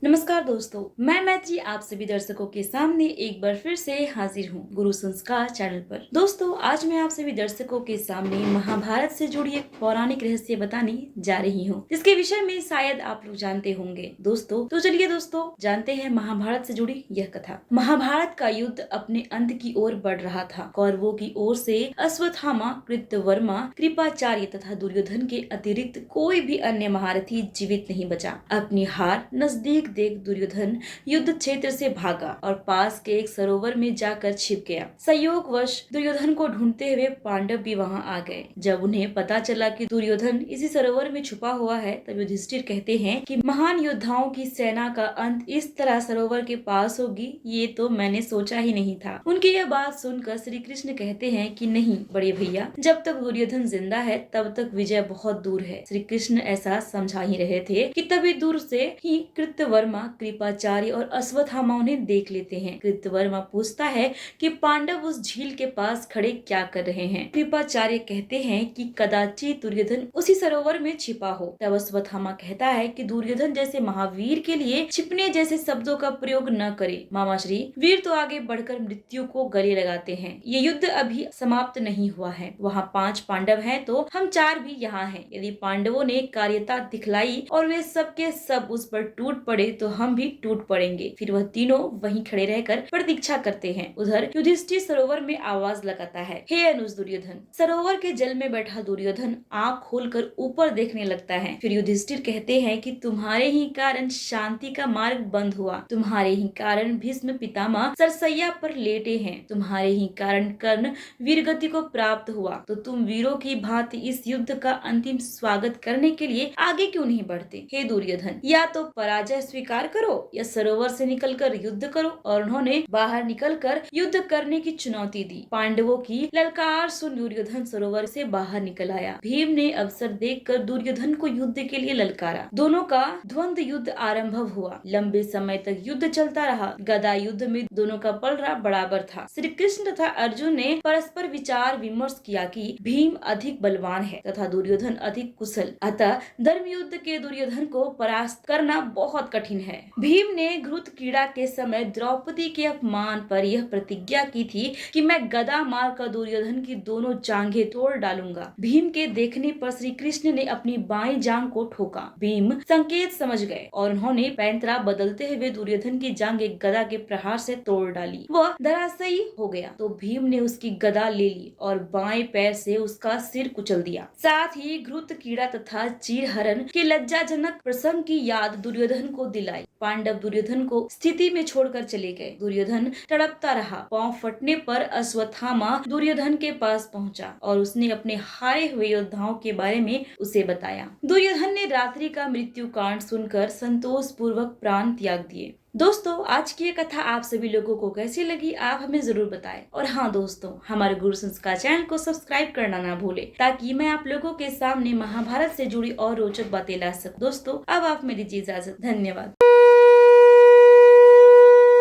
नमस्कार दोस्तों, मैं मैत्री आप सभी दर्शकों के सामने एक बार फिर से हाजिर हूँ गुरु संस्कार चैनल पर। दोस्तों, आज मैं आप सभी दर्शकों के सामने महाभारत से जुड़ी एक पौराणिक रहस्य बताने जा रही हूँ, जिसके विषय में शायद आप लोग जानते होंगे। दोस्तों, तो चलिए दोस्तों जानते हैं महाभारत से जुड़ी यह कथा। महाभारत का युद्ध अपने अंत की ओर बढ़ रहा था। कौरवों की ओर से अश्वत्थामा, कृतवर्मा, कृपाचार्य तथा दुर्योधन के अतिरिक्त कोई भी अन्य महारथी जीवित नहीं बचा। अपनी हार नजदीक देख दुर्योधन युद्ध क्षेत्र से भागा और पास के एक सरोवर में जाकर छिप गया। संयोगवश दुर्योधन को ढूंढते हुए पांडव भी वहां आ गए। जब उन्हें पता चला कि दुर्योधन इसी सरोवर में छुपा हुआ है, तब युधिष्ठिर कहते हैं कि महान योद्धाओं की सेना का अंत इस तरह सरोवर के पास होगी, ये तो मैंने सोचा ही नहीं था। उनकी यह बात सुनकर श्री कृष्ण कहते हैं कि नहीं बड़े भैया, जब तक दुर्योधन जिंदा है तब तक विजय बहुत दूर है। श्री कृष्ण ऐसा समझा ही रहे थे कि तभी दूर से ही कृतवर्मा, कृपाचार्य और अश्वत्थामा उन्हें देख लेते हैं। कृतवर्मा पूछता है कि पांडव उस झील के पास खड़े क्या कर रहे हैं। कृपाचार्य कहते हैं कि कदाचित दुर्योधन उसी सरोवर में छिपा हो। तब अश्वत्थामा कहता है कि दुर्योधन जैसे महावीर के लिए छिपने जैसे शब्दों का प्रयोग न करे। मामा श्री, वीर तो आगे बढ़कर मृत्यु को गले लगाते हैं। ये युद्ध अभी समाप्त नहीं हुआ है। वहाँ 5 पांडव हैं तो हम 4 भी यहाँ हैं। यदि पांडवों ने कार्यता दिखलाई और वे सब के सब उस पर टूट पड़े तो हम भी टूट पड़ेंगे। फिर वह तीनों वहीं खड़े रहकर प्रतीक्षा करते हैं। उधर युधिष्ठिर सरोवर में आवाज लगाता है, हे अनुज दुर्योधन। सरोवर के जल में बैठा दुर्योधन आंख खोलकर ऊपर देखने लगता है। फिर युधिष्ठिर कहते हैं कि तुम्हारे ही कारण शांति का मार्ग बंद हुआ। तुम्हारे ही कारण भीष्म पितामह सरसैया पर लेटे हैं। तुम्हारे ही कारण कर्ण वीरगति को प्राप्त हुआ। तो तुम वीरों की भांति इस युद्ध का अंतिम स्वागत करने के लिए आगे क्यों नहीं बढ़ते? हे दुर्योधन, या तो पराजय स्वीकार करो या सरोवर से निकलकर युद्ध करो। और उन्होंने बाहर निकलकर युद्ध करने की चुनौती दी। पांडवों की ललकार सुन दुर्योधन सरोवर से बाहर निकल आया। भीम ने अवसर देखकर दुर्योधन को युद्ध के लिए ललकारा। दोनों का द्वंद्व युद्ध आरंभ हुआ। लंबे समय तक युद्ध चलता रहा। गदा युद्ध में दोनों का पलड़ा बराबर था। श्री कृष्ण तथा अर्जुन ने परस्पर विचार विमर्श किया कि भीम अधिक बलवान है तथा दुर्योधन अधिक कुशल, अतः धर्म युद्ध के दुर्योधन को परास्त करना बहुत कठिन है। भीम ने घृत क्रीड़ा के समय द्रौपदी के अपमान पर यह प्रतिज्ञा की थी कि मैं गदा मारकर दुर्योधन की दोनों जांघें तोड़ डालूंगा। भीम के देखने पर श्री कृष्ण ने अपनी बाईं जांघ को ठोका। भीम संकेत समझ गए और उन्होंने पैंतरा बदलते हुए दुर्योधन की जांघें गदा के प्रहार से तोड़ डाली। वह धराशायी हो गया तो भीम ने उसकी गदा ले ली और बाएं पैर से उसका सिर कुचल दिया। साथ ही घृत कीड़ा तथा चीरहरण के लज्जाजनक प्रसंग की याद दुर्योधन को दिलाई। पांडव दुर्योधन को स्थिति में छोड़कर चले गए। दुर्योधन तड़पता रहा। पांव फटने पर अश्वत्थामा दुर्योधन के पास पहुंचा और उसने अपने हारे हुए योद्धाओं के बारे में उसे बताया। दुर्योधन ने रात्रि का मृत्यु कांड सुनकर संतोष पूर्वक प्राण त्याग दिए। दोस्तों, आज की ये कथा आप सभी लोगों को कैसी लगी आप हमें जरूर बताएं। और हाँ दोस्तों, हमारे गुरु संस्कार चैनल को सब्सक्राइब करना ना भूलें, ताकि मैं आप लोगों के सामने महाभारत से जुड़ी और रोचक बातें ला सकूं। दोस्तों, अब आप मेरी दीजिए इजाजत। धन्यवाद।